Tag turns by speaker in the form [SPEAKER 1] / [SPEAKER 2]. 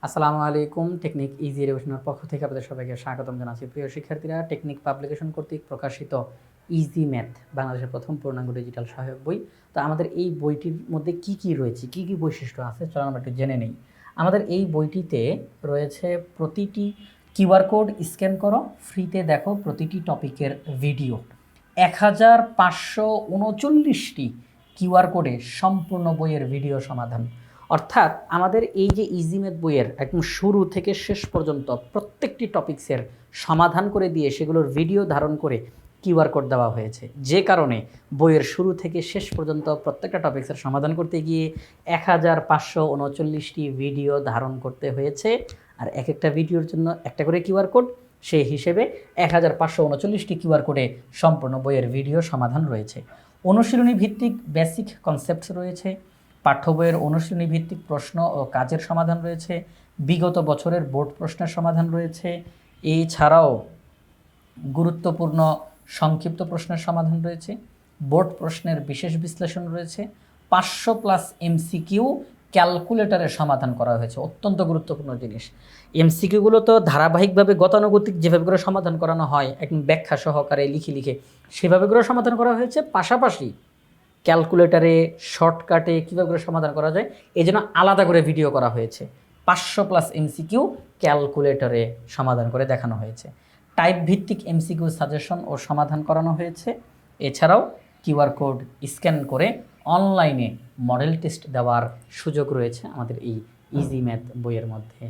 [SPEAKER 1] আসসালামু আলাইকুম। Technique easy রিভিশনের পক্ষ থেকে আপনাদের সবাইকে স্বাগতম জানাচ্ছি। প্রিয় শিক্ষার্থীরা, টেকনিক পাবলিকেশন কর্তৃক প্রকাশিত ইজি ম্যাথ বাংলাদেশের প্রথম পূর্ণাঙ্গ ডিজিটাল সহায়ক বই। তো আমাদের এই বইটির মধ্যে কি কি রয়েছে, কি কি বৈশিষ্ট্য আছে, চলো আমরা একটু জেনে নেই। আমাদের এই বইটিতে রয়েছে প্রতিটি কিউআর কোড স্ক্যান করো, ফ্রিতে দেখো প্রতিটি টপিকের ভিডিও। 1539টি কিউআর কোডে সম্পূর্ণ বইয়ের ভিডিও সমাধান। অর্থাৎ আমাদের এই যে ইজি ম্যাথ বইয়ের একদম শুরু থেকে শেষ পর্যন্ত প্রত্যেকটি টপিক্সের সমাধান করে দিয়ে সেগুলোর ভিডিও ধারণ করে কিউআর কোড দেওয়া হয়েছে, যে কারণে বইয়ের শুরু থেকে শেষ পর্যন্ত প্রত্যেকটা টপিক্সের সমাধান করতে গিয়ে 1539টি ভিডিও ধারণ করতে হয়েছে। আর এক একটা ভিডিওর জন্য একটা করে কিউআর কোড, সেই হিসেবে 1539টি কিউআর কোডে সম্পূর্ণ বইয়ের ভিডিও সমাধান রয়েছে। অনুশীলনী ভিত্তিক বেসিক কনসেপ্টস রয়েছে, পাঠ্য বইয়ের অনুশীলনী ভিত্তিক প্রশ্ন ও কাজের সমাধান রয়েছে, বিগত বছরের বোর্ড প্রশ্নের সমাধান রয়েছে, এছাড়াও গুরুত্বপূর্ণ সংক্ষিপ্ত প্রশ্নের সমাধান রয়েছে, বোর্ড প্রশ্নের বিশেষ বিশ্লেষণ রয়েছে, 500+ এমসিকিউ ক্যালকুলেটরের সমাধান করা হয়েছে। অত্যন্ত গুরুত্বপূর্ণ জিনিস। এমসিকিউগুলো তো ধারাবাহিকভাবে গতানুগতিক যেভাবে করে সমাধান করানো হয় একদম ব্যাখ্যা সহকারে লিখে লিখে, সেভাবে করে সমাধান করা হয়েছে। পাশাপাশি ক্যালকুলেটারে শর্টকাটে কীভাবে করে সমাধান করা যায় এই জন্য আলাদা করে ভিডিও করা হয়েছে। 500+ এমসিকিউ ক্যালকুলেটরে সমাধান করে দেখানো হয়েছে। টাইপ ভিত্তিক এমসিকিউ সাজেশন ও সমাধান করানো হয়েছে। এছাড়াও কিউআর কোড স্ক্যান করে অনলাইনে মডেল টেস্ট দেওয়ার সুযোগ রয়েছে আমাদের এই ইজি ম্যাথ বইয়ের মধ্যে।